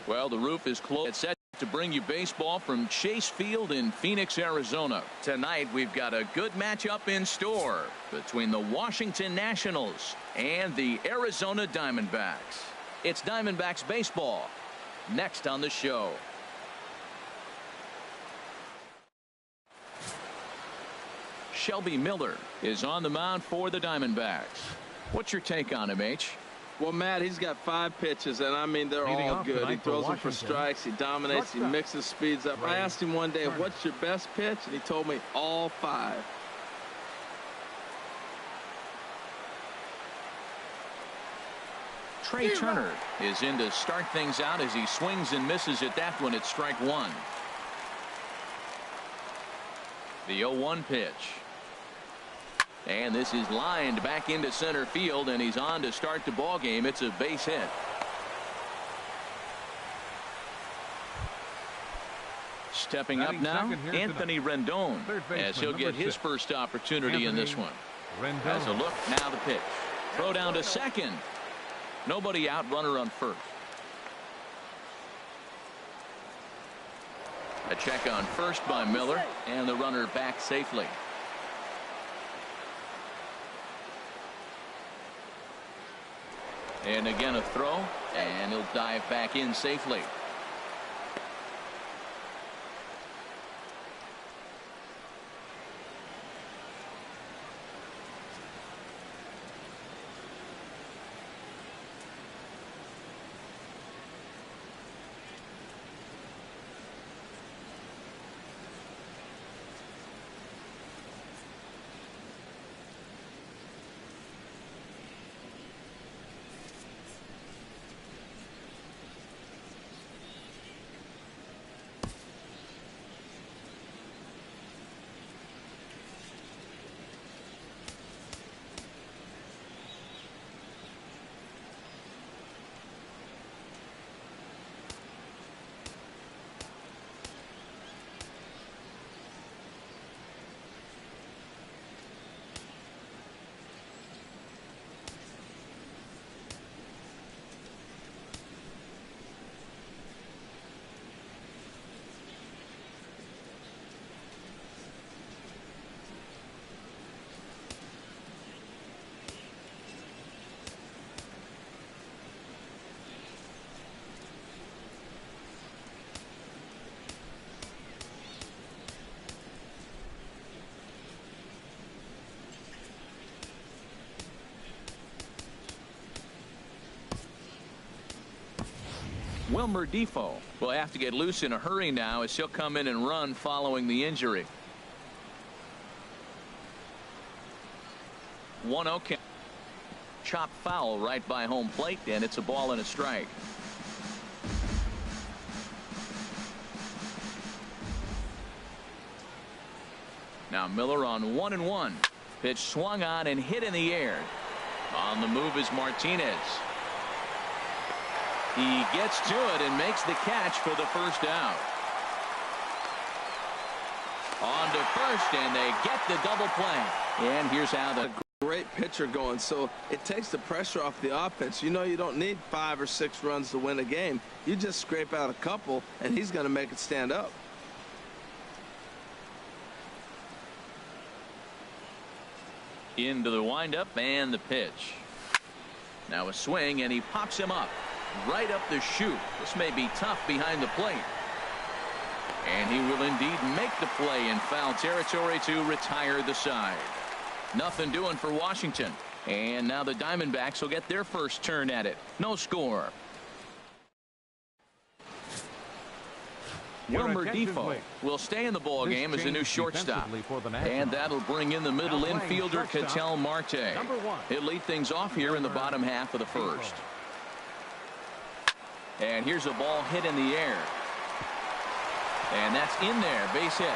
Well, the roof is closed. It's set to bring you baseball from Chase Field in Phoenix, Arizona. Tonight, we've got a good matchup in store between the Washington Nationals and the Arizona Diamondbacks. It's Diamondbacks baseball next on the show. Shelby Miller is on the mound for the Diamondbacks. What's your take on him, H? Well, Matt, he's got 5 pitches, and I mean, they're all good. He throws them for strikes. He dominates. He mixes speeds up. I asked him one day, what's your best pitch? And he told me all 5. Trey Turner is in to start things out as he swings and misses at that one at strike 1. The 0-1 pitch. And this is lined back into center field, and he's on to start the ball game. It's a base hit. Stepping up now, Anthony Rendon, as he'll get his first opportunity in this one. As a look, now the pitch. Throw down to second. Nobody out, runner on first. A check on first by Miller, and the runner back safely. And again a throw, and he'll dive back in safely. Wilmer Defoe will have to get loose in a hurry now as he'll come in and run following the injury. 1-0 count. Chop foul right by home plate, and it's a ball and a strike. Now Miller on 1-1. Pitch swung on and hit in the air. On the move is Martinez. He gets to it and makes the catch for the first out. On to first, and they get the double play. And here's how the great pitcher going, so it takes the pressure off the offense. You know, you don't need 5 or 6 runs to win a game. You just scrape out a couple, and he's going to make it stand up. Into the windup and the pitch. Now a swing, and he pops him up. Right up the chute. This may be tough behind the plate. And he will indeed make the play in foul territory to retire the side. Nothing doing for Washington. And now the Diamondbacks will get their first turn at it. No score. Wilmer Defoe will stay in the ball game as a new shortstop. And that'll bring in the middle infielder Ketel Marte. He'll lead things off here in the bottom half of the first. And here's a ball hit in the air. And that's in there. Base hit.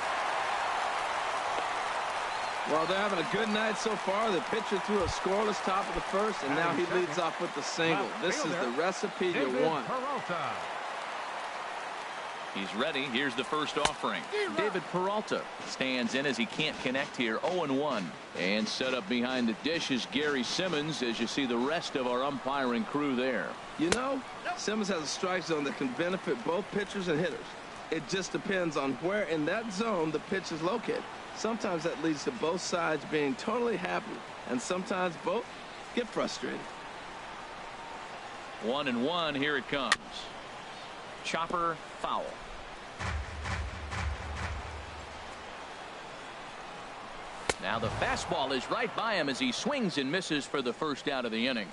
Well, they're having a good night so far. The pitcher threw a scoreless top of the first, and now he leads off with the single. This is the recipe you want. He's ready. Here's the first offering. David Peralta stands in as he can't connect here. 0-1. And set up behind the dish is Gary Simmons as you see the rest of our umpiring crew there. You know, Simmons has a strike zone that can benefit both pitchers and hitters. It just depends on where in that zone the pitch is located. Sometimes that leads to both sides being totally happy, and sometimes both get frustrated. 1-1. Here it comes. Chopper foul. Now the fastball is right by him as he swings and misses for the first out of the inning.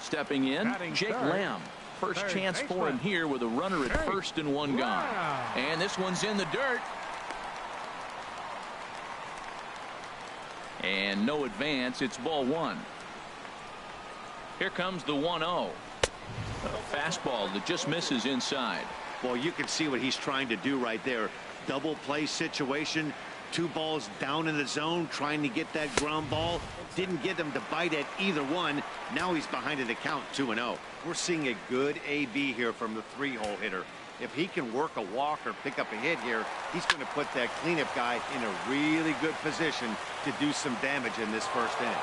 Stepping in, Jake Lamb. First chance for him here with a runner at first and one gone. And this one's in the dirt. And no advance. It's ball one. Here comes the 1-0. A fastball that just misses inside. Well, you can see what he's trying to do right there. Double play situation. 2 balls down in the zone trying to get that ground ball. Didn't get him to bite at either one. Now he's behind in the count 2-0. We're seeing a good AB here from the 3-hole hitter. If he can work a walk or pick up a hit here, he's going to put that cleanup guy in a really good position to do some damage in this first inning.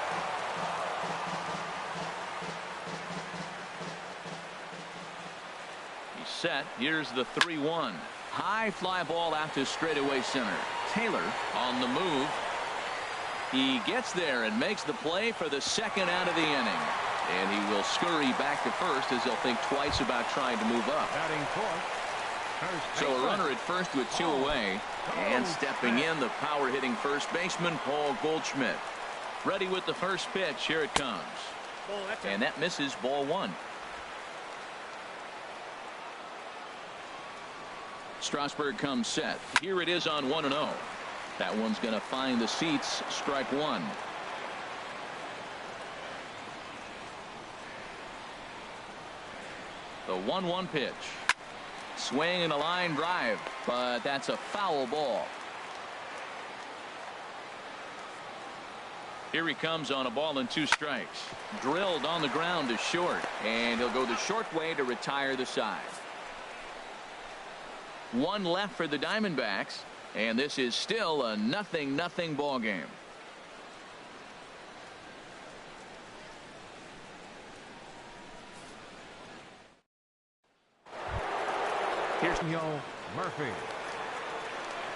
He's set. Here's the 3-1. High fly ball out to straightaway center. Taylor on the move. He gets there and makes the play for the second out of the inning. And he will scurry back to first as he'll think twice about trying to move up. So a runner at first with 2 away. And stepping in, the power hitting first baseman Paul Goldschmidt. Ready with the first pitch. Here it comes. And that misses ball one. Strasburg comes set. Here it is on 1-0. That one's going to find the seats. Strike one. The 1-1 pitch. Swing and a line drive, but that's a foul ball. Here he comes on a ball and 2 strikes. Drilled on the ground to short, and he'll go the short way to retire the side. 1 left for the Diamondbacks, and this is still a 0-0 ball game. Here's Neil Murphy.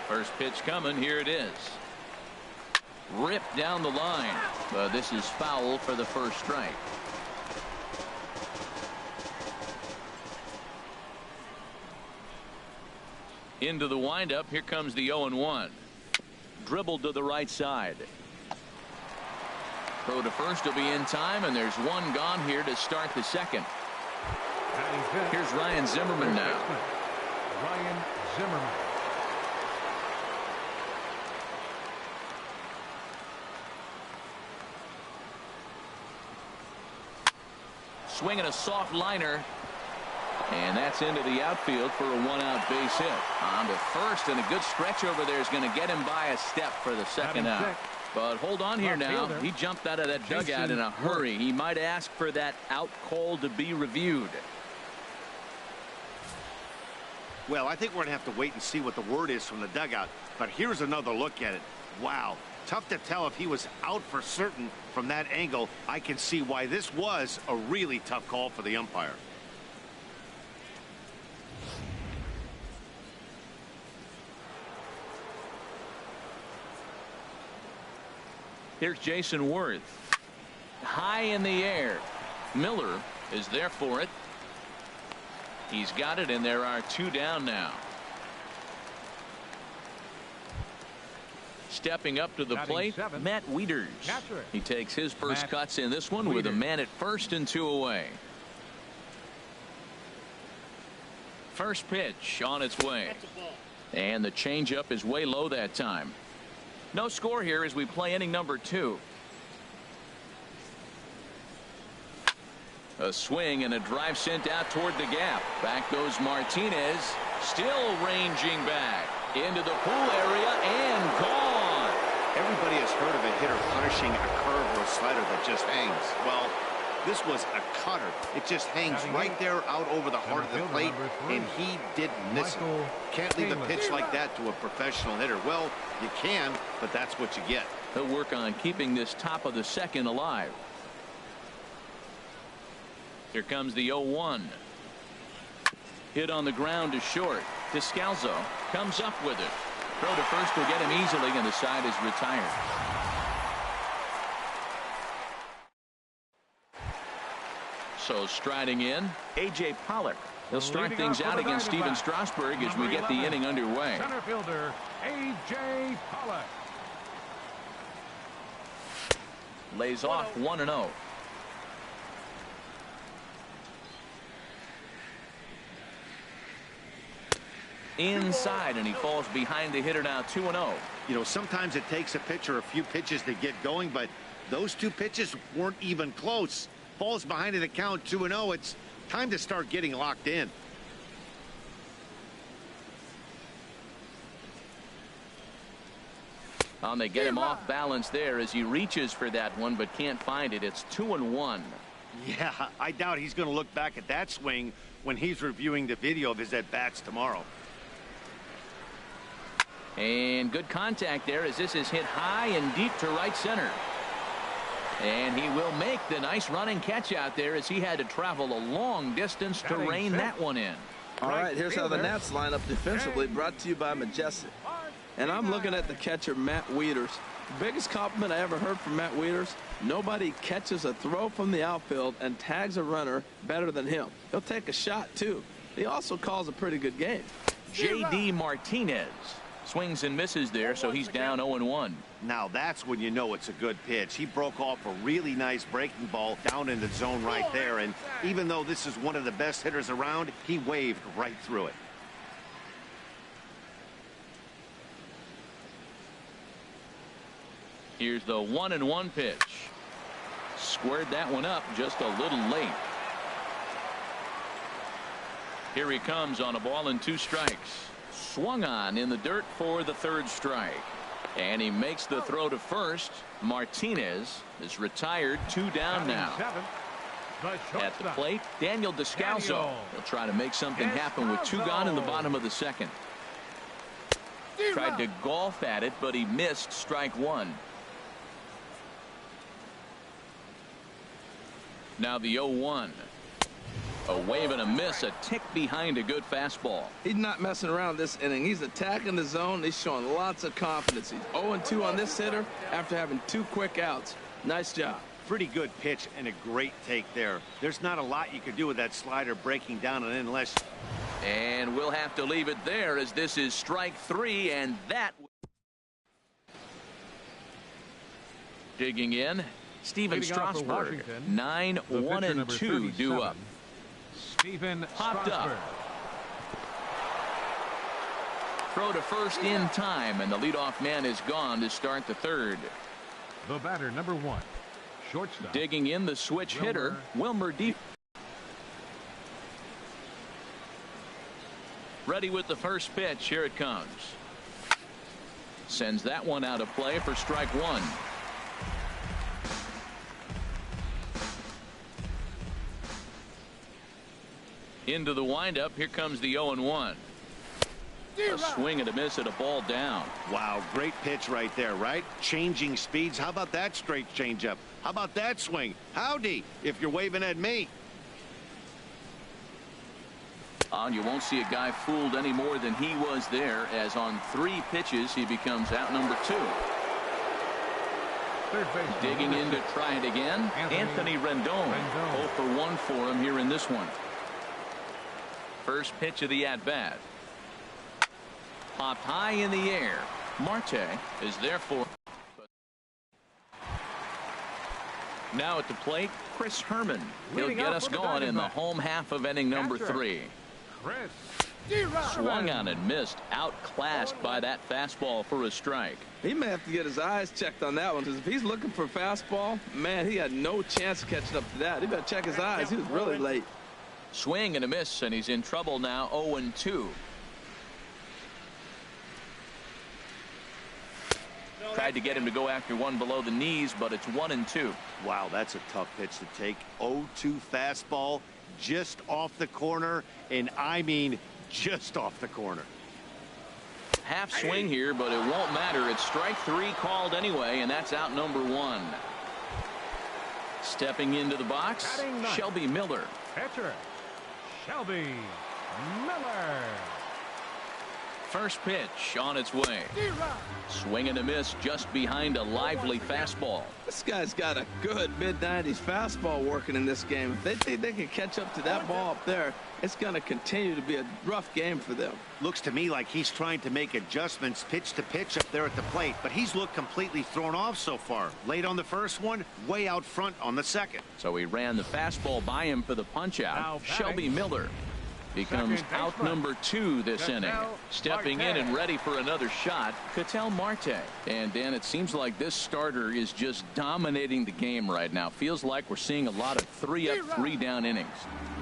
First pitch coming. Here it is. Ripped down the line, but this is foul for the first strike. Into the windup. Here comes the 0-1. Dribbled to the right side. Throw to first will be in time, and there's 1 gone here to start the second. Here's Ryan Zimmerman now. Ryan Zimmerman. Swinging a soft liner. And that's into the outfield for a 1-out base hit. On to first, and a good stretch over there is going to get him by a step for the second out. But hold on here now. He jumped out of that dugout in a hurry. He might ask for that out call to be reviewed. Well, I think we're going to have to wait and see what the word is from the dugout. But here's another look at it. Wow. Tough to tell if he was out for certain from that angle. I can see why this was a really tough call for the umpire. Here's Jason Worth. High in the air. Miller is there for it. He's got it, and there are 2 down now. Stepping up to the plate, Matt Wieters. He takes his first cuts in this one with a man at first and 2 away. First pitch on its way. And the changeup is way low that time. No score here as we play inning number 2. A swing and a drive sent out toward the gap. Back goes Martinez. Still ranging back into the pool area and gone. Everybody has heard of a hitter punishing a curve or a slider that just hangs. Well, This was a cutter. It just hangs right there out over the heart of the plate, and he didn't miss it. Can't leave a pitch like that to a professional hitter. Well, you can, but that's what you get. He'll work on keeping this top of the second alive. Here comes the 0-1. Hit on the ground to short. Descalzo comes up with it. Throw to first will get him easily, and the side is retired. So striding in, A.J. Pollock. He'll start things out against Steven Strasburg as we get the inning underway. Center fielder A.J. Pollock. Lays off 1-0. Inside, and he falls behind the hitter now 2-0. You know, sometimes it takes a pitcher a few pitches to get going, but those two pitches weren't even close. Falls behind in the count 2-0. It's time to start getting locked in. They get him off balance there as he reaches for that one but can't find it. It's 2-1. Yeah, I doubt he's going to look back at that swing when he's reviewing the video of his at-bats tomorrow. And good contact there as this is hit high and deep to right center. And he will make the nice running catch out there as he had to travel a long distance to rein that one in. All right, here's how the Nats line up defensively, brought to you by Majestic. And I'm looking at the catcher, Matt Wieters. The biggest compliment I ever heard from Matt Wieters: nobody catches a throw from the outfield and tags a runner better than him. He'll take a shot, too. He also calls a pretty good game. J.D. Martinez swings and misses there, so he's down 0-1. Now that's when you know it's a good pitch. He broke off a really nice breaking ball down in the zone right there, and even though this is one of the best hitters around, he waved right through it. Here's the 1-1 pitch. Squared that one up just a little late. Here he comes on a ball and 2 strikes. Swung on in the dirt for the 3rd strike. And he makes the throw to first. Martinez is retired, 2 down now. At the plate, Daniel Descalzo. He'll try to make something happen with 2 gone in the bottom of the 2nd. Tried to golf at it, but he missed strike 1. Now the 0-1. A wave and a miss, a tick behind a good fastball. He's not messing around this inning. He's attacking the zone. He's showing lots of confidence. He's 0-2 on this hitter after having 2 quick outs. Nice job. Pretty good pitch and a great take there. There's not a lot you could do with that slider breaking down and in unless. And we'll have to leave it there as this is strike 3, and that. Digging in, Steven Strasburg. 9-1-2 due up. Steven Popped up. Throw to first in time, and the leadoff man is gone to start the 3rd. The batter, number 1, shortstop. Digging in, the switch hitter, Wilmer Deep. Ready with the first pitch. Here it comes. Sends that one out of play for strike 1. Into the windup. Here comes the 0-1. A swing and a miss at a ball down. Wow, great pitch right there, right? Changing speeds. How about that straight changeup? How about that swing? Howdy, if you're waving at me. And you won't see a guy fooled any more than he was there, as on 3 pitches he becomes out number 2. Digging in to try it again, Anthony Rendon. 0 for 1 for him here in this one. First pitch of the at-bat. Popped high in the air. Marte is there for. Now at the plate, Chris Herman. He'll get us going in the home half of inning number 3. Swung on and missed, outclassed by that fastball for a strike. He may have to get his eyes checked on that one, because if he's looking for a fastball, man, he had no chance of catching up to that. He better check his eyes. He was really late. Swing and a miss, and he's in trouble now. 0-2. Tried to get him to go after one below the knees, but it's 1-2. Wow, that's a tough pitch to take. 0-2 fastball just off the corner, and I mean just off the corner. Half swing here, but it won't matter. It's strike 3 called anyway, and that's out number 1. Stepping into the box, Shelby Miller. Pitcher, Shelby Miller. First pitch on its way. Swing and a miss just behind a lively fastball. This guy's got a good mid-90s fastball working in this game. If they think they can catch up to that ball up there, it's going to continue to be a rough game for them. Looks to me like he's trying to make adjustments pitch to pitch up there at the plate, but he's looked completely thrown off so far. Late on the first one, way out front on the second. So he ran the fastball by him for the punch out. Shelby Miller becomes out number 2 this inning. Stepping in and ready for another shot, Ketel Marte. And Dan, it seems like this starter is just dominating the game right now. Feels like we're seeing a lot of 3-up, 3-down innings.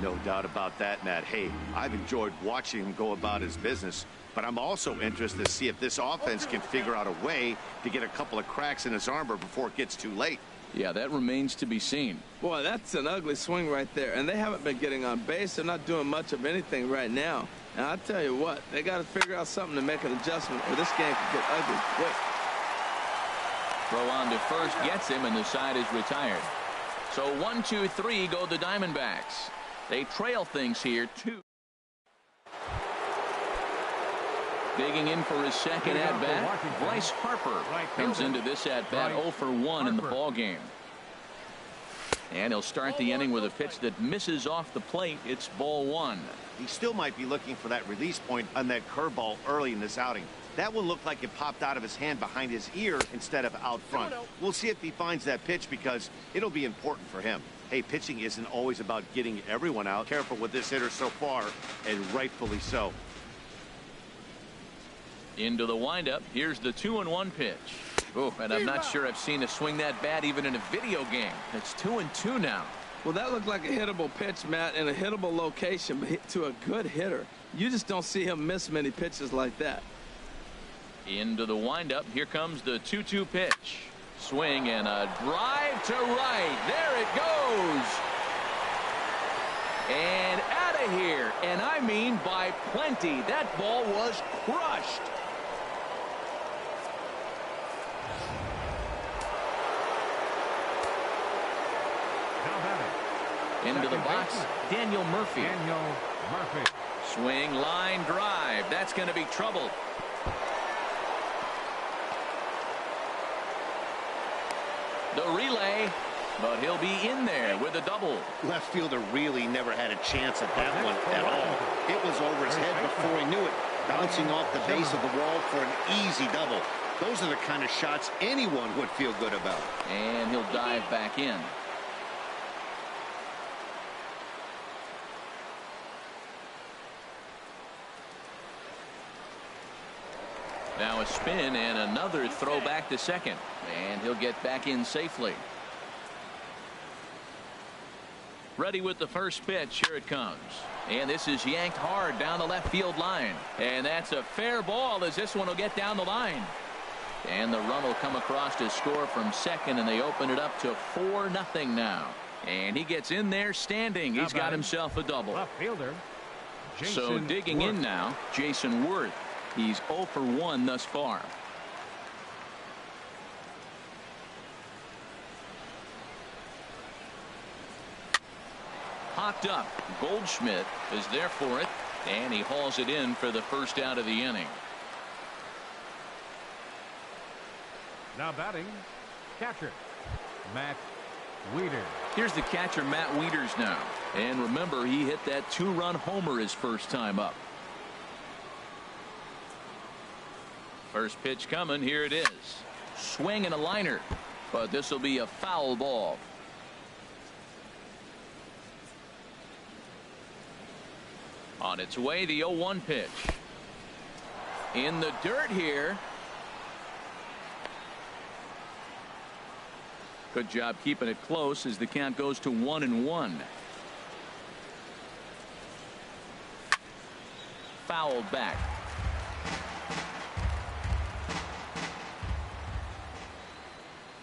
No doubt about that, Matt. Hey, I've enjoyed watching him go about his business, but I'm also interested to see if this offense can figure out a way to get a couple of cracks in his armor before it gets too late. Yeah, that remains to be seen. Boy, that's an ugly swing right there. And they haven't been getting on base. They're not doing much of anything right now. And I'll tell you what, they got to figure out something to make an adjustment, or this game could get ugly quick. Throw on to first gets him, and the side is retired. So 1-2-3 go the Diamondbacks. They trail things here 2. Digging in for his second at-bat, Bryce Harper comes into this at-bat 0 for 1 in the ball game. And he'll start the inning with a pitch that misses off the plate. It's ball 1. He still might be looking for that release point on that curveball early in this outing. That one looked like it popped out of his hand behind his ear instead of out front. We'll see if he finds that pitch because it'll be important for him. Hey, pitching isn't always about getting everyone out. Careful with this hitter so far, and rightfully so. Into the windup. Here's the 2-1 pitch. Oh, and I'm not sure I've seen a swing that bad even in a video game. It's 2-2 now. Well, that looked like a hittable pitch, Matt, in a hittable location, but hit to a good hitter. You just don't see him miss many pitches like that. Into the windup. Here comes the 2-2 pitch. Swing and a drive to right. There it goes. And out of here. And I mean by plenty. That ball was crushed. Into the box, Daniel Murphy. Swing, line, drive. That's going to be trouble. The relay, but he'll be in there with a double. Left fielder really never had a chance at that one at all. It was over his head before he knew it, bouncing off the base of the wall for an easy double. Those are the kind of shots anyone would feel good about. And he'll dive back in. Now a spin and another throw back to second. And he'll get back in safely. Ready with the first pitch. Here it comes. And this is yanked hard down the left field line. And that's a fair ball as this one will get down the line. And the run will come across to score from second, and they open it up to 4-0 now. And he gets in there standing. He's got himself a double. Left fielder, So digging in now, Jason Worth. He's 0 for 1 thus far. Hocked up. Goldschmidt is there for it, and he hauls it in for the first out of the inning. Now batting, catcher, Matt Wieters. Here's the catcher, Matt Wieters now. And remember, he hit that 2-run homer his first time up. First pitch coming. Here it is. Swing and a liner. But this will be a foul ball. On its way, the 0-1 pitch. In the dirt here. Good job keeping it close as the count goes to 1-1. Fouled back.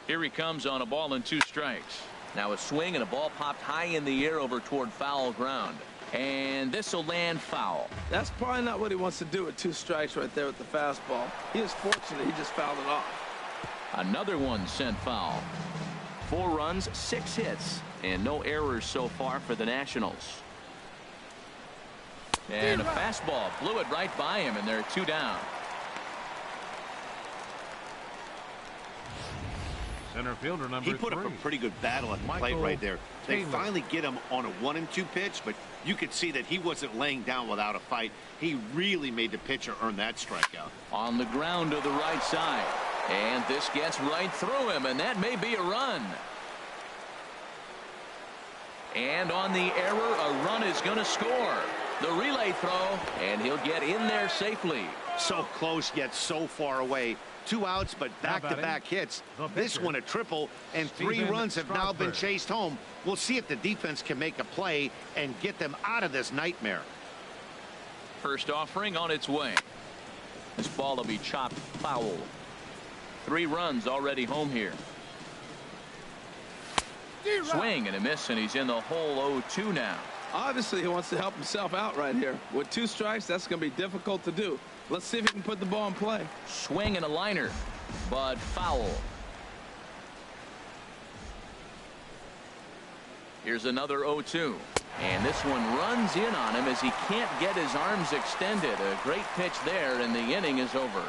Here he comes on a ball and 2 strikes. Now a swing and a ball popped high in the air over toward foul ground. And this will land foul. That's probably not what he wants to do with 2 strikes right there with the fastball. He is fortunate he just fouled it off. Another one sent foul. 4 runs, 6 hits, and no errors so far for the Nationals. And a fastball blew it right by him, and they're 2 down. Center fielder number 3. He put up a pretty good battle at the plate right there. They finally get him on a 1-2 pitch, but you could see that he wasn't laying down without a fight. He really made the pitcher earn that strikeout. On the ground to the right side. And this gets right through him, and that may be a run. And on the error, a run is going to score. The relay throw, and he'll get in there safely. So close, yet so far away. 2 outs, but back-to-back hits. This one a triple, and 3 runs have now been chased home. We'll see if the defense can make a play and get them out of this nightmare. First offering on its way. This ball will be chopped foul. 3 runs already home here. Swing and a miss, and he's in the hole 0-2 now. Obviously, he wants to help himself out right here. With 2 strikes, that's going to be difficult to do. Let's see if he can put the ball in play. Swing and a liner, but foul. Here's another 0-2. And this one runs in on him as he can't get his arms extended. A great pitch there, and the inning is over.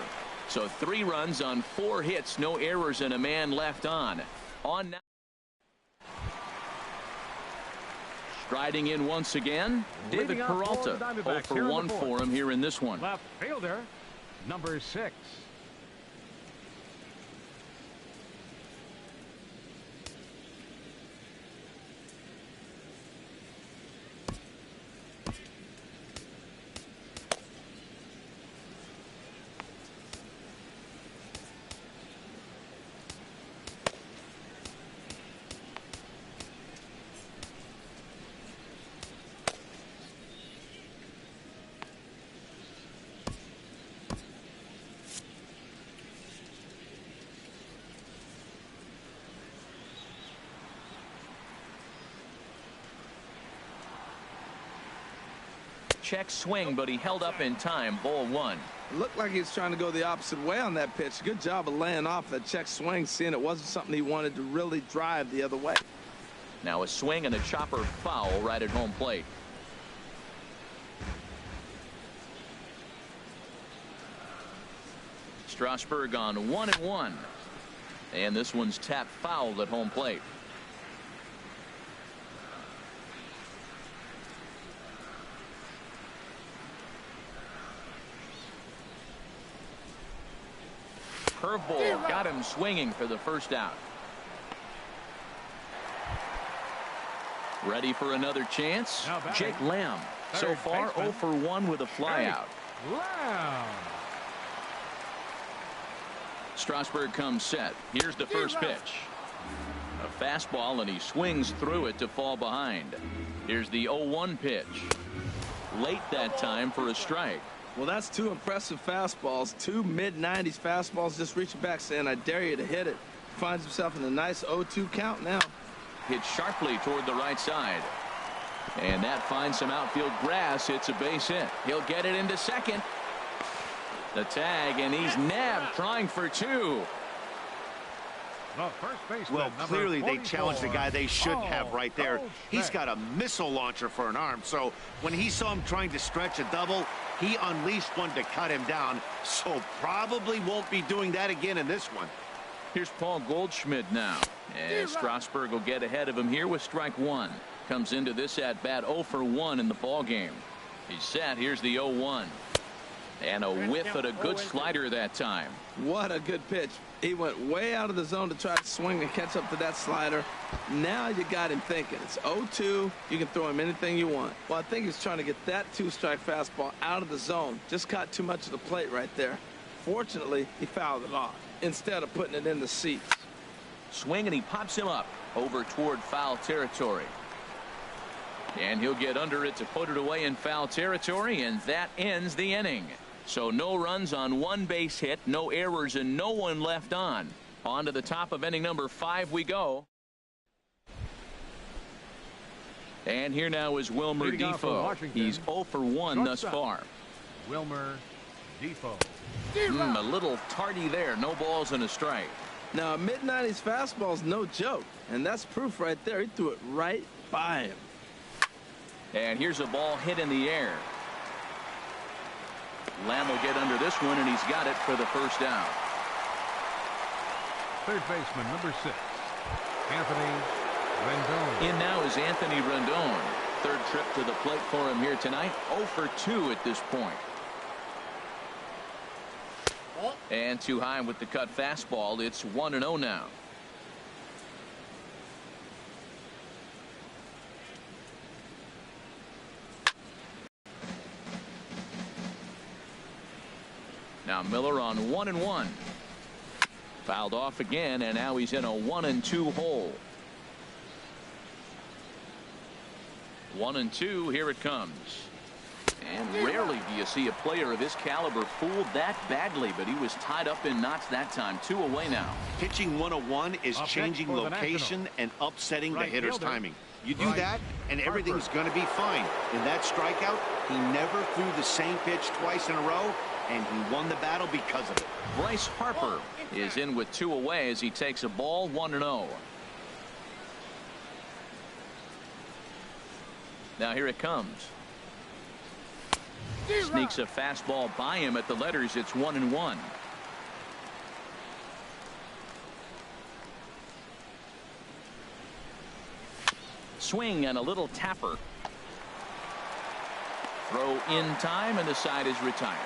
So 3 runs on 4 hits, no errors, and a man left on. On now. Striding in once again, David Peralta. 0 for 1 for him here in this one. Left fielder, number 6. Check swing, but he held up in time. Ball 1. It looked like he was trying to go the opposite way on that pitch. Good job of laying off that check swing, seeing it wasn't something he wanted to really drive the other way. Now a swing and a chopper foul right at home plate. Strasburg on 1-1. And this one's tapped foul at home plate. Curveball got him swinging for the first out. Ready for another chance? Jake Lamb. So far 0 for 1 with a flyout. Strasburg comes set. Here's the first pitch. A fastball, and he swings through it to fall behind. Here's the 0-1 pitch. Late that time for a strike. Well, that's 2 impressive fastballs. 2 mid-90s fastballs just reaching back saying, I dare you to hit it. Finds himself in a nice 0-2 count now. Hit sharply toward the right side. And that finds some outfield grass. It's a base hit. He'll get it into second. The tag, and he's nabbed trying for 2. Well, clearly they challenged the guy they should have right there. He's got a missile launcher for an arm, so when he saw him trying to stretch a double, he unleashed one to cut him down, so probably won't be doing that again in this one. Here's Paul Goldschmidt now, and Strasburg will get ahead of him here with strike 1. Comes into this at bat 0 for 1 in the ball game. He's set. Here's the 0-1. And a whiff at a good slider that time. What a good pitch. He went way out of the zone to try to swing and catch up to that slider. Now you got him thinking. It's 0-2. You can throw him anything you want. Well, I think he's trying to get that 2-strike fastball out of the zone. Just caught too much of the plate right there. Fortunately, he fouled it off instead of putting it in the seats. Swing, and he pops him up over toward foul territory. And he'll get under it to put it away in foul territory, and that ends the inning. So no runs on 1 base hit, no errors, and no one left on. On to the top of inning number 5 we go. And here now is Wilmer Defoe. He's 0 for 1 thus far. Wilmer Defoe. A little tardy there. No balls and a strike. Now, a mid-90s fastball's no joke, and that's proof right there. He threw it right by him. And here's a ball hit in the air. Lamb will get under this one, and he's got it for the first down. Third baseman, number 6, Anthony Rendon. In now is Anthony Rendon. Third trip to the plate for him here tonight. 0 for 2 at this point. And too high with the cut fastball. It's 1-0 now. Now Miller on 1-1. Fouled off again, and now he's in a 1-2 hole. 1-2. Here it comes. And rarely do you see a player of his caliber fooled that badly, but he was tied up in knots that time. 2 away now. Pitching 101 is changing location and upsetting the hitter's timing. You do that, and everything's going to be fine. In that strikeout, he never threw the same pitch twice in a row, and he won the battle because of it. Bryce Harper is in with 2 away as he takes a ball. 1-0. Now here it comes. Sneaks a fastball by him at the letters. It's 1-1. Swing and a little tapper. Throw in time, and the side is retired.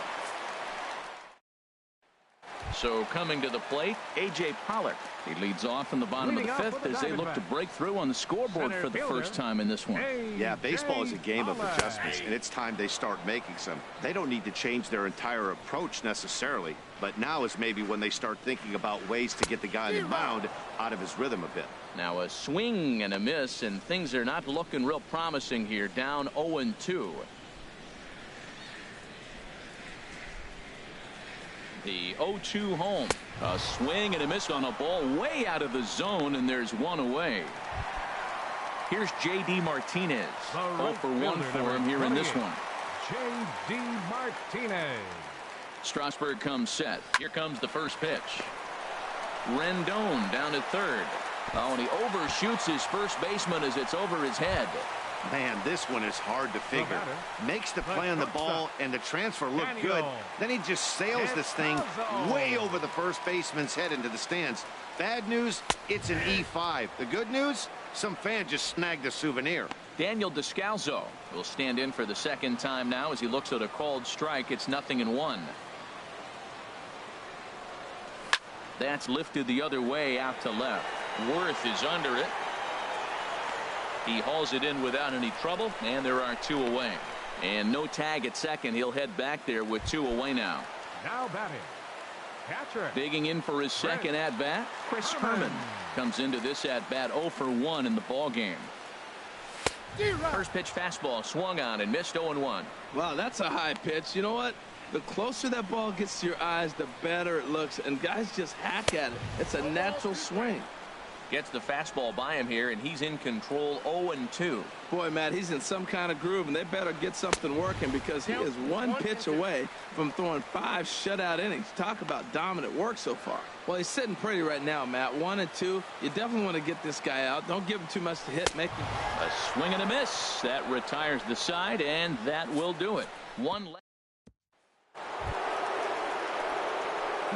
So coming to the plate, A.J. Pollock. He leads off in the bottom of the 5th as they look to break through on the scoreboard for the first time in this one. Yeah, baseball is a game of adjustments, and it's time they start making some. They don't need to change their entire approach necessarily, but now is maybe when they start thinking about ways to get the guy on the mound out of his rhythm a bit. Now a swing and a miss, and things are not looking real promising here. Down 0-2. The 0-2 home. A swing and a miss on a ball way out of the zone, and there's 1 away. Here's J.D. Martinez. 0 for 1 for him here in this one. J.D. Martinez. Strasburg comes set. Here comes the first pitch. Rendon down at third. Oh, and he overshoots his first baseman as it's over his head. Man, this one is hard to figure. Makes the play on the ball and the transfer look good. Then he just sails this thing way over the first baseman's head into the stands. Bad news, it's an E5. The good news, some fan just snagged a souvenir. Daniel Descalzo will stand in for the second time now as he looks at a called strike. It's 0-1. That's lifted the other way out to left. Worth is under it. He hauls it in without any trouble, and there are 2 away. And no tag at second. He'll head back there with 2 away now. Now batting, catcher. Digging in for his second at-bat, Chris Herman comes into this at-bat 0 for 1 in the ball game. First pitch fastball swung on and missed. 0-1. Wow, that's a high pitch. You know what? The closer that ball gets to your eyes, the better it looks, and guys just hack at it. It's a natural swing. Gets the fastball by him here, and he's in control. 0-2. Boy, Matt, he's in some kind of groove, and they better get something working because he is 1 pitch away from throwing 5 shutout innings. Talk about dominant work so far. Well, he's sitting pretty right now, Matt. 1-2. You definitely want to get this guy out. Don't give him too much to hit. Make him a swing and a miss. That retires the side, and that will do it. One left.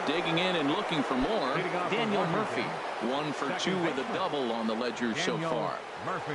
Digging in and looking for more, Daniel Murphy. 1 for 2 with a double on the ledger so far. Murphy.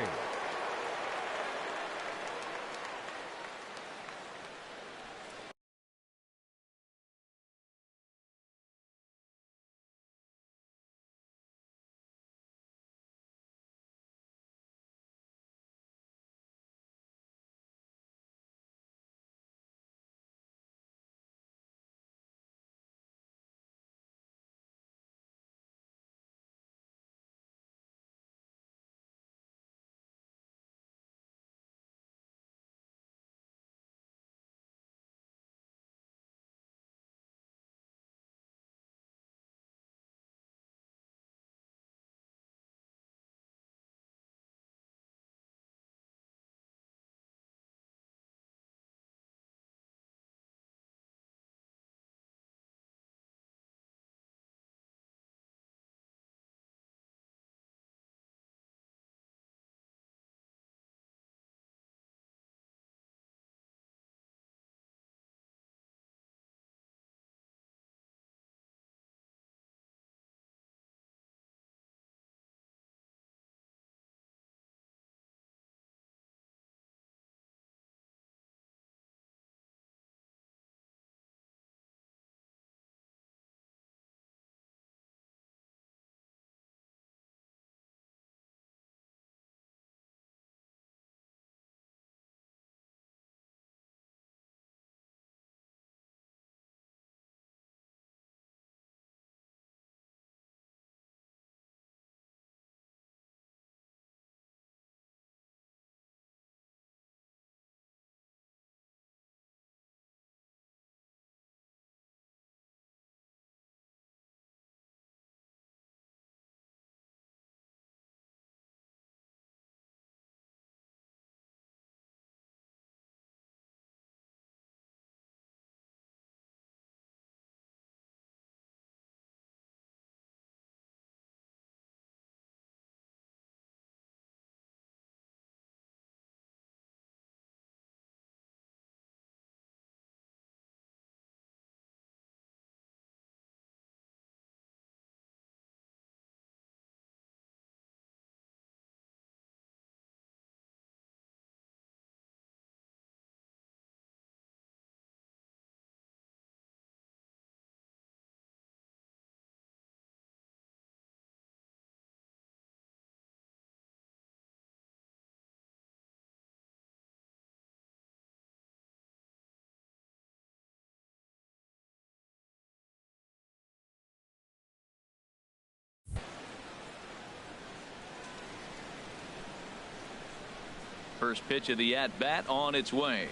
First pitch of the at-bat on its way.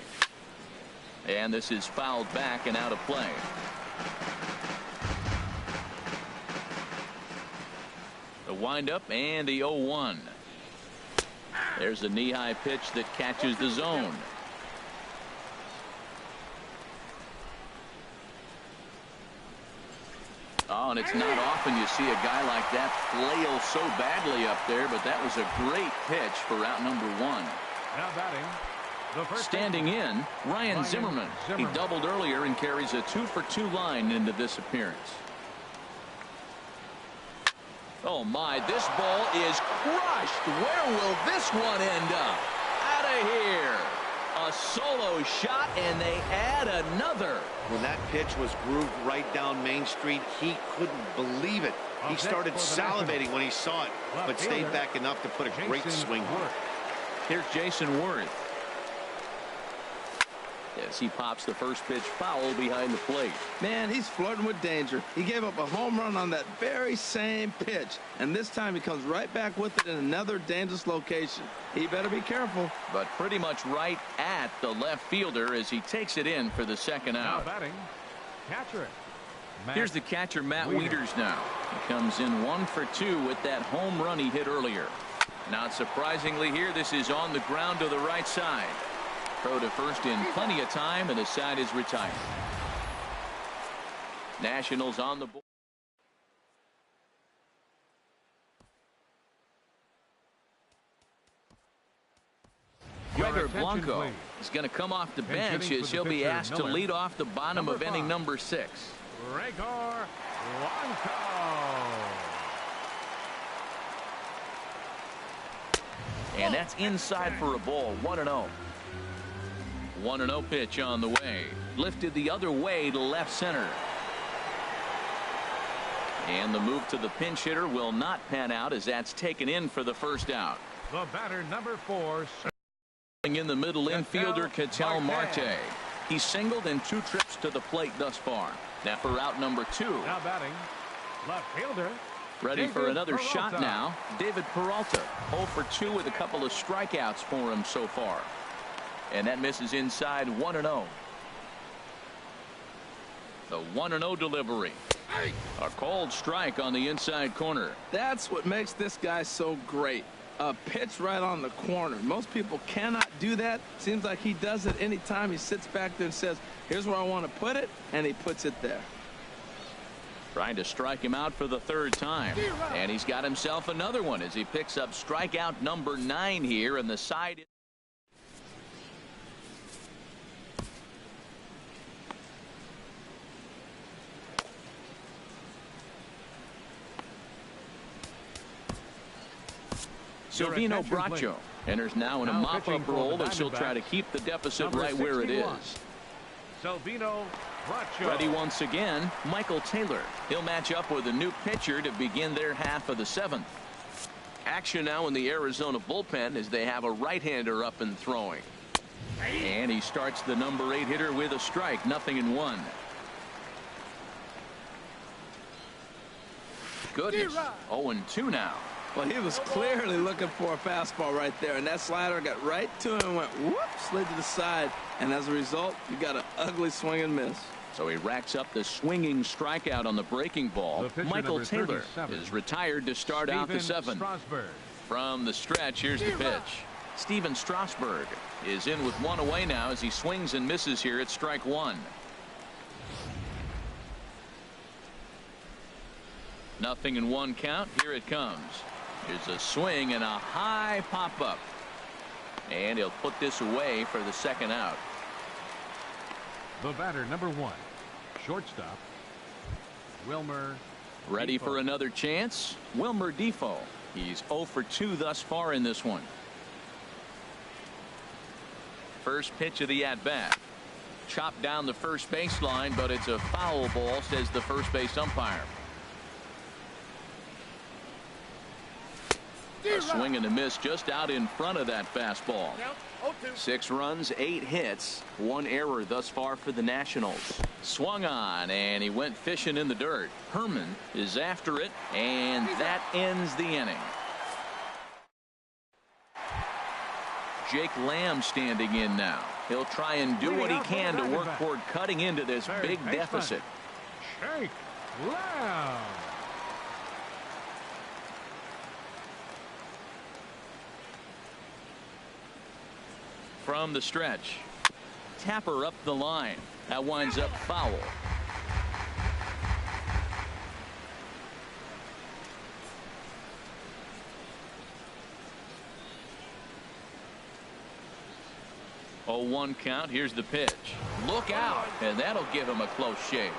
And this is fouled back and out of play. The windup and the 0-1. There's a knee-high pitch that catches the zone. Oh, and it's not often you see a guy like that flail so badly up there, but that was a great pitch for out number 1. Now batting, the first standing in, Ryan Zimmerman. He doubled earlier and carries a 2-for-2 line into this appearance. Oh my, this ball is crushed. Where will this one end up? Out of here. A solo shot, and they add another. When that pitch was grooved right down Main Street, he couldn't believe it. He started salivating when he saw it, but stayed back enough to put a great swing on it. Here's Jason Worth. As he pops the first pitch foul behind the plate. Man, he's flirting with danger. He gave up a home run on that very same pitch, and this time he comes right back with it in another dangerous location. He better be careful. But pretty much right at the left fielder as he takes it in for the second out. Now batting, catcher. Here's the catcher, Matt Wieters now. He comes in 1-for-2 with that home run he hit earlier. Not surprisingly here, this is on the ground to the right side. Throw to first in plenty of time, and the side is retired. Nationals on the board. Gregor Blanco is going to come off the bench as he'll be asked to lead off the bottom of inning number 6. Gregor Blanco. And that's inside for a ball. 1-0. 1-0 pitch on the way. Lifted the other way to left center. And the move to the pinch hitter will not pan out as that's taken in for the first out. The batter, number 4. In the middle infielder, Ketel Marte. He singled in 2 trips to the plate thus far. Now for out number 2. Now batting, left fielder. Ready for another shot now. David Peralta. 0-for-2 with a couple of strikeouts for him so far. And that misses inside. 1-0. The 1-0 delivery. A cold strike on the inside corner. That's what makes this guy so great. A pitch right on the corner. Most people cannot do that. Seems like he does it anytime he sits back there and says, here's where I want to put it, and he puts it there. Trying to strike him out for the 3rd time. And he's got himself another one as he picks up strikeout number 9 here, and the side. Silvino Bracho enters now in a mop-up role as he'll try to keep the deficit right where it is. Silvino Bracho. Ready once again, Michael Taylor. He'll match up with a new pitcher to begin their half of the 7th. Action now in the Arizona bullpen as they have a right-hander up and throwing. And he starts the number 8 hitter with a strike. 0-1. Goodness. 0-2 now. Well, he was clearly looking for a fastball right there, and that slider got right to him and went whoop, slid to the side, and as a result, you got an ugly swing and miss. So he racks up the swinging strikeout on the breaking ball. Michael Taylor is retired to start out the 7th. From the stretch, here's the pitch. Steven Strasburg is in with 1 away now as he swings and misses here at strike 1. 0-1 count. Here it comes. Here's a swing and a high pop-up. And he'll put this away for the 2nd out. The batter, number 1. Shortstop, Wilmer. Ready Defoe. for another chance? Wilmer Defoe. He's 0-for-2 thus far in this one. First pitch of the at-bat. Chopped down the first baseline, but it's a foul ball, says the first base umpire. A swing and a miss just out in front of that fastball. 6 runs, 8 hits, 1 error thus far for the Nationals. Swung on, and he went fishing in the dirt. Herman is after it, and that ends the inning. Jake Lamb standing in now. He'll try and do what he can to work toward cutting into this big deficit. Jake Lamb. From the stretch. Tapper up the line. That winds up foul. Oh, 1 count. Here's the pitch. Look out, and that'll give him a close shave.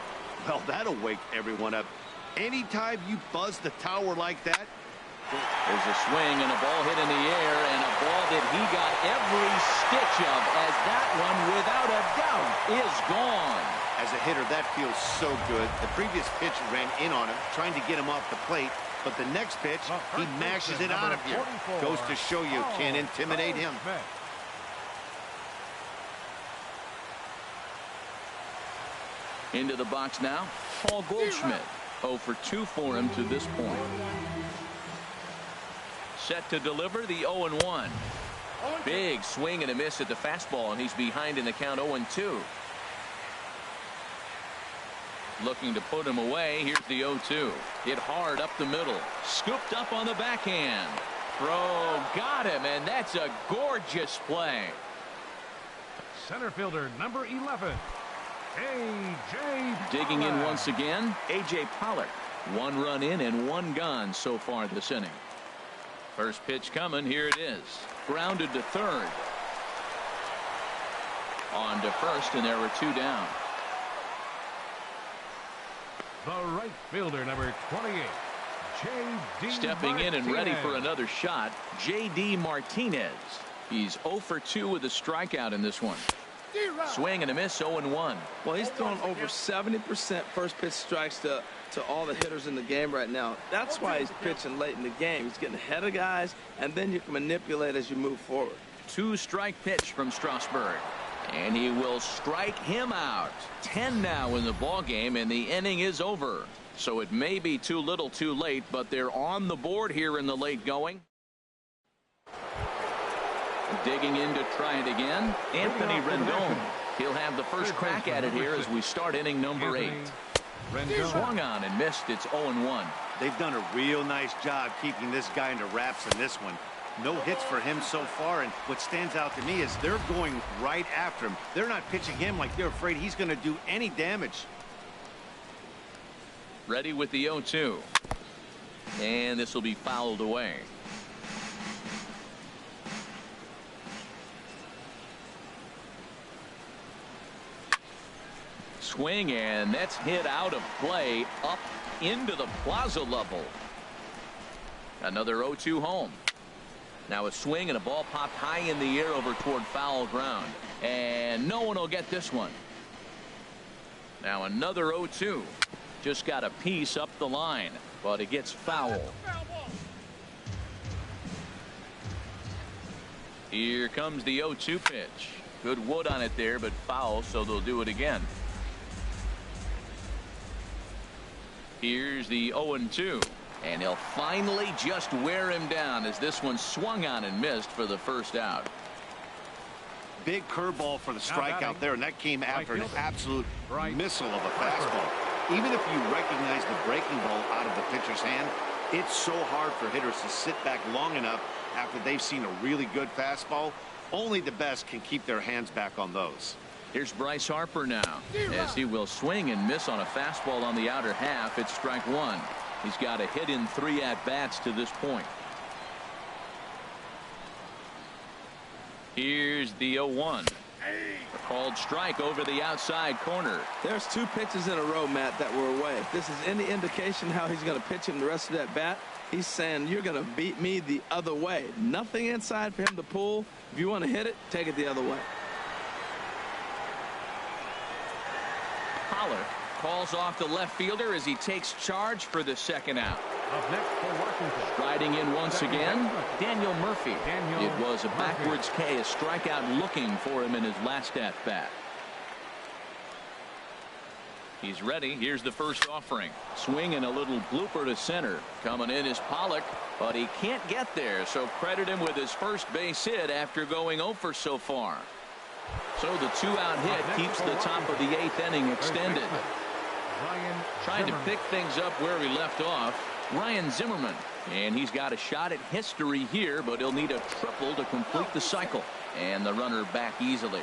Well, that'll wake everyone up. Anytime you buzz the tower like that. There's a swing and a ball hit in the air, and a ball that he got every stitch of, as that one, without a doubt, is gone. As a hitter, that feels so good. The previous pitch ran in on him, trying to get him off the plate. But the next pitch, he mashes it out of here. Goes to show you, can't intimidate him. Into the box now, Paul Goldschmidt. 0 for 2 for him to this point. Set to deliver the 0-1. Big swing and a miss at the fastball, and he's behind in the count 0-2. Looking to put him away. Here's the 0-2. Hit hard up the middle. Scooped up on the backhand. Throw got him, and that's a gorgeous play. Center fielder number 11. A.J. Digging in once again, A.J. Pollard. 1 run in and 1 gone so far this inning. First pitch coming. Here it is. Grounded to third. On to first, and there were 2 down. The right fielder number 28. J.D. Stepping in and ready for another shot, J.D. Martinez. He's 0 for 2 with a strikeout in this one. Swing and a miss, 0-1. Well, he's throwing over 70% first pitch strikes to all the hitters in the game right now. That's why he's pitching late in the game. He's getting ahead of guys, and then you can manipulate as you move forward. 2-strike pitch from Strasburg, and he will strike him out. 10 now in the ball game, and the inning is over. So it may be too little too late, but they're on the board here in the late going. Digging in to try it again, Anthony Rendon. He'll have the first crack at it here as we start inning number 8. Swung on and missed. It's 0-1. They've done a real nice job keeping this guy into wraps in this one. No hits for him so far, and what stands out to me is they're going right after him. They're not pitching him like they're afraid he's going to do any damage. Ready with the 0-2. And this will be fouled away. Swing, and that's hit out of play up into the plaza level. Another 0-2 home. Now a swing and a ball popped high in the air over toward foul ground, and no one will get this one. Now another 0-2. Just got a piece up the line, but it gets foul. Here comes the 0-2 pitch. Good wood on it there, but foul, so they'll do it again. Here's the 0-2, and he'll finally just wear him down as this one swung on and missed for the first out. Big curveball for the strikeout there, and that came after an absolute missile of a fastball. Even if you recognize the breaking ball out of the pitcher's hand, it's so hard for hitters to sit back long enough after they've seen a really good fastball. Only the best can keep their hands back on those. Here's Bryce Harper now, as he will swing and miss on a fastball on the outer half. It's strike 1. He's got a hit in 3 at-bats to this point. Here's the 0-1. A called strike over the outside corner. There's 2 pitches in a row, Matt, that were away. If this is any indication how he's going to pitch him the rest of that bat, he's saying you're going to beat me the other way. Nothing inside for him to pull. If you want to hit it, take it the other way. Pollard calls off the left fielder as he takes charge for the second out. Up next for Washington. Striding in once again, Daniel Murphy. It was a backwards K, a strikeout looking for him in his last at bat. He's ready. Here's the first offering. Swing and a little blooper to center. Coming in is Pollock, but he can't get there, so credit him with his first base hit after going 0 for so far. So the 2-out hit keeps the top of the 8th inning extended. Trying to pick things up where he left off, Ryan Zimmerman. And he's got a shot at history here, but he'll need a triple to complete the cycle. And the runner back easily.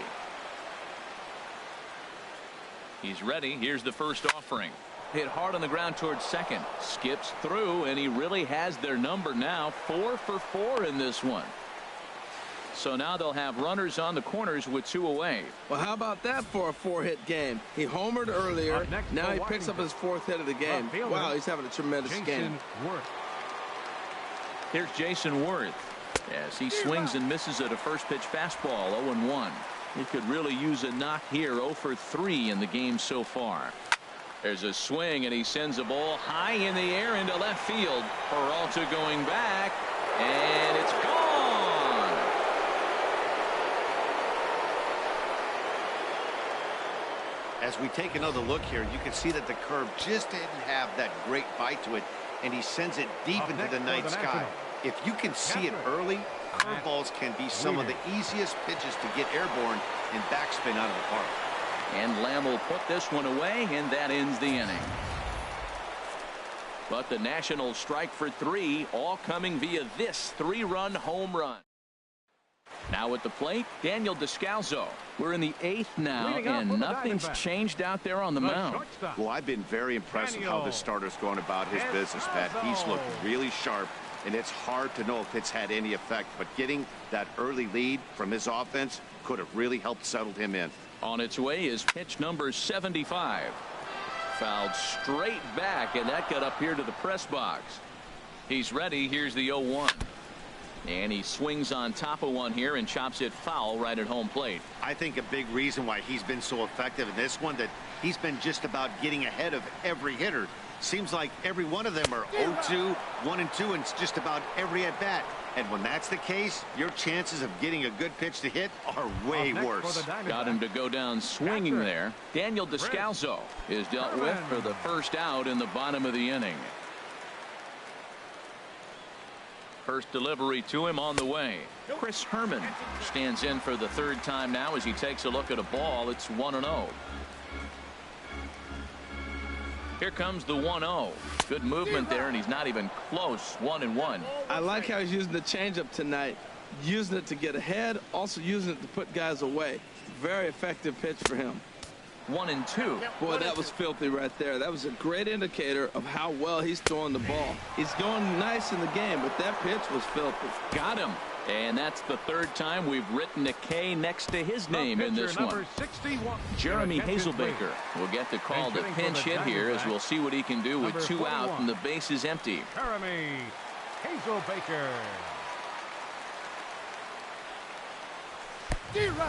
He's ready. Here's the first offering. Hit hard on the ground towards second. Skips through, and he really has their number now. 4 for 4 in this one. So now they'll have runners on the corners with 2 away. Well, how about that for a 4-hit game? He homered earlier. Now he picks up his 4th hit of the game. Wow, he's having a tremendous game. Here's Jason Worth as he swings and misses at a first pitch fastball. 0-1. He could really use a knock here. 0 for 3 in the game so far. There's a swing, and he sends a ball high in the air into left field. Peralta going back, and it's gone. As we take another look here, you can see that the curve just didn't have that great bite to it, and he sends it deep into the night sky. If you can see it early, curveballs can be some of the easiest pitches to get airborne and backspin out of the park. And Lamb will put this one away, and that ends the inning. But the Nationals strike for 3, all coming via this 3-run home run. Now at the plate, Daniel Descalzo. We're in the 8th now, and nothing's changed out there on the mound. Well, I've been very impressed with how this starter's going about his business, Pat. He's looked really sharp, and it's hard to know if it's had any effect. But getting that early lead from his offense could have really helped settle him in. On its way is pitch number 75. Fouled straight back, and that got up here to the press box. He's ready. Here's the 0-1. And he swings on top of one here and chops it foul right at home plate. I think a big reason why he's been so effective in this one, that he's been just about getting ahead of every hitter. Seems like every one of them are 0-2, 1-2, and it's just about every at bat. And when that's the case, your chances of getting a good pitch to hit are way worse. Got him to go down swinging there. Daniel Descalzo is dealt with for the first out in the bottom of the inning. First delivery to him on the way. Chris Herman stands in for the 3rd time now as he takes a look at a ball. It's 1-0. Here comes the 1-0. Good movement there, and he's not even close. 1-1. I like how he's using the changeup tonight. Using it to get ahead, also using it to put guys away. Very effective pitch for him. 1-2. Boy, that was filthy right there. That was a great indicator of how well he's throwing the ball. He's going nice in the game, but that pitch was filthy. Got him. And that's the 3rd time we've written a K next to his name in this one. Jeremy Hazelbaker will get the call to pinch hit here, as we'll see what he can do with 2 out and the bases empty. Jeremy Hazelbaker.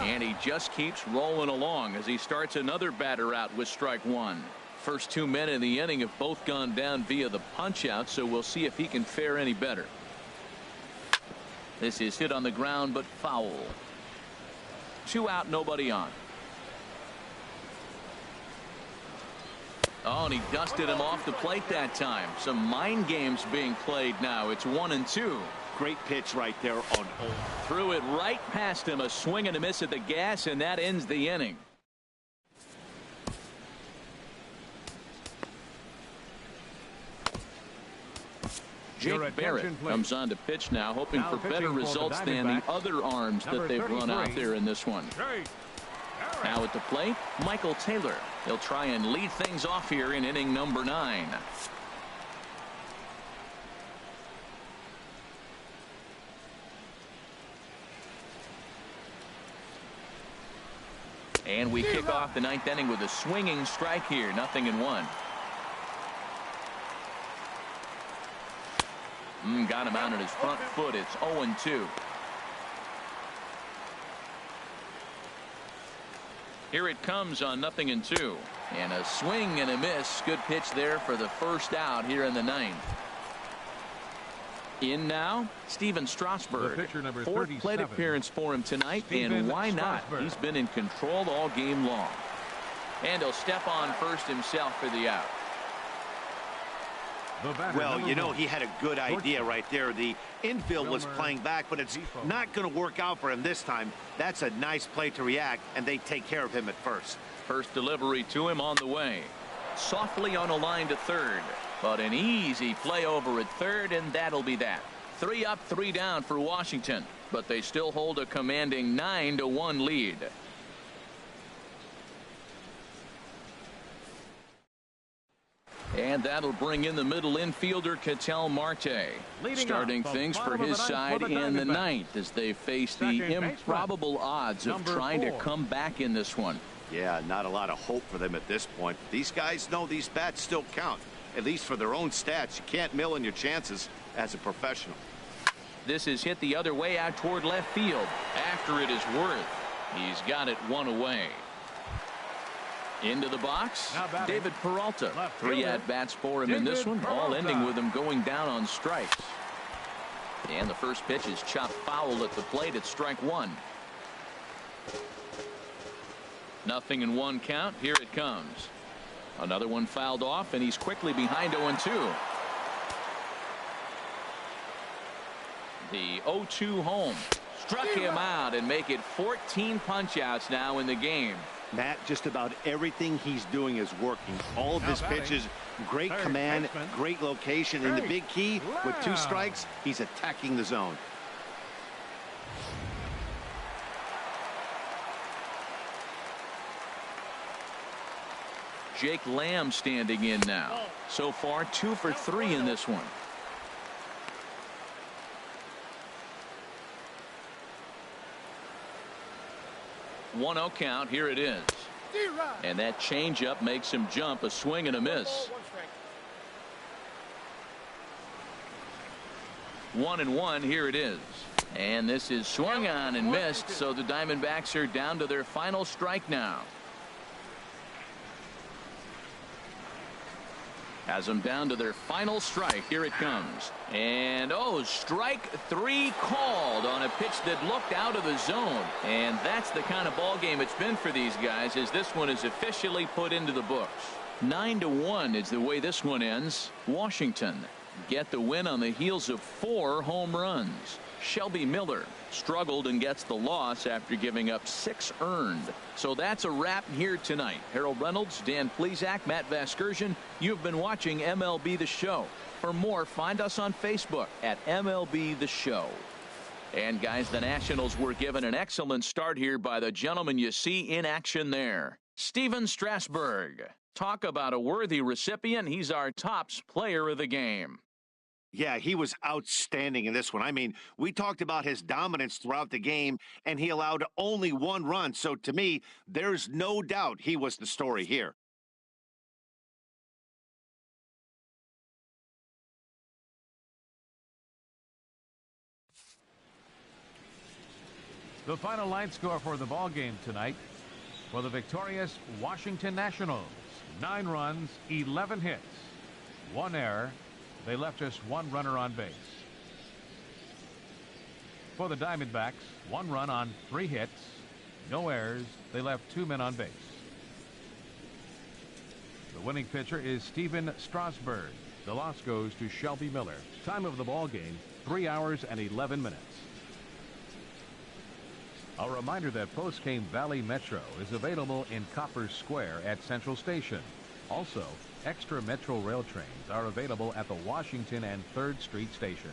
And he just keeps rolling along as he starts another batter out with strike 1. First 2 men in the inning have both gone down via the punch out, so we'll see if he can fare any better. This is hit on the ground, but foul. 2 out, nobody on. Oh, and he dusted him off the plate that time. Some mind games being played now. It's 1-2. Great pitch right there on. Threw it right past him. A swing and a miss at the gas, and that ends the inning. Jake Barrett comes on to pitch now, hoping for better results than the other arms that they've run out there in this one. Now at the plate, Michael Taylor. He'll try and lead things off here in inning number 9. And we kick off the 9th inning with a swinging strike here. 0-1. Got him out on his front foot. It's 0-2. Here it comes on 0-2. And a swing and a miss. Good pitch there for the first out here in the 9th. In now, Steven Strasburg. 4th plate appearance for him tonight, and why not? He's been in control all game long. And he'll step on first himself for the out. Well, you know, he had a good idea right there. The infield was playing back, but it's not going to work out for him this time. That's a nice play to react, and they take care of him at first. First delivery to him on the way. Softly on a line to third, but an easy play over at third, and that'll be that. 3 up, 3 down for Washington, but they still hold a commanding 9-1 lead. And that'll bring in the middle infielder, Ketel Marte. Starting things for his side in the ninth as they face the improbable odds of trying to come back in this one. Yeah, not a lot of hope for them at this point. These guys know these bats still count, at least for their own stats. You can't mill in your chances as a professional. This is hit the other way out toward left field. After it is Worth. He's got it 1 away. Into the box, David Peralta. 3 at-bats for him in this one, all ending with him going down on strikes. And the first pitch is chopped foul at the plate at strike 1. 0-1 count. Here it comes. Another one fouled off, and he's quickly behind 0-2. The 0-2 home. Struck him out and make it 14 punch-outs now in the game. Matt, just about everything he's doing is working. All of his pitches, great command, great location, and the big key, with 2 strikes, he's attacking the zone. Jake Lamb standing in now. So far 2 for 3 in this one. One 0 count. Here it is. And that changeup makes him jump. A swing and a miss. 1-1. Here it is. And this is swung on and missed. So the Diamondbacks are down to their final strike now. Has them down to their final strike. Here it comes. And strike 3 called on a pitch that looked out of the zone. And that's the kind of ball game it's been for these guys, as this one is officially put into the books. 9-1 is the way this one ends. Washington get the win on the heels of 4 home runs. Shelby Miller struggled and gets the loss after giving up 6 earned. So that's a wrap here tonight. Harold Reynolds, Dan Plesac, Matt Vasgersian. You've been watching MLB The Show. For more, find us on Facebook at MLB The Show. And guys, the Nationals were given an excellent start here by the gentleman you see in action there, Steven Strasburg. Talk about a worthy recipient. He's our tops player of the game. Yeah, he was outstanding in this one. I mean, we talked about his dominance throughout the game, and he allowed only 1 run. So to me, there's no doubt he was the story here. The final line score for the ball game tonight for the victorious Washington Nationals: 9 runs, 11 hits, 1 error. They left just 1 runner on base. For the Diamondbacks, 1 run on 3 hits, no errors. They left 2 men on base. The winning pitcher is Steven Strasburg. The loss goes to Shelby Miller. Time of the ball game, 3 hours and 11 minutes. A reminder that Postgame Valley Metro is available in Copper Square at Central Station. Also, extra Metro rail trains are available at the Washington and 3rd Street stations.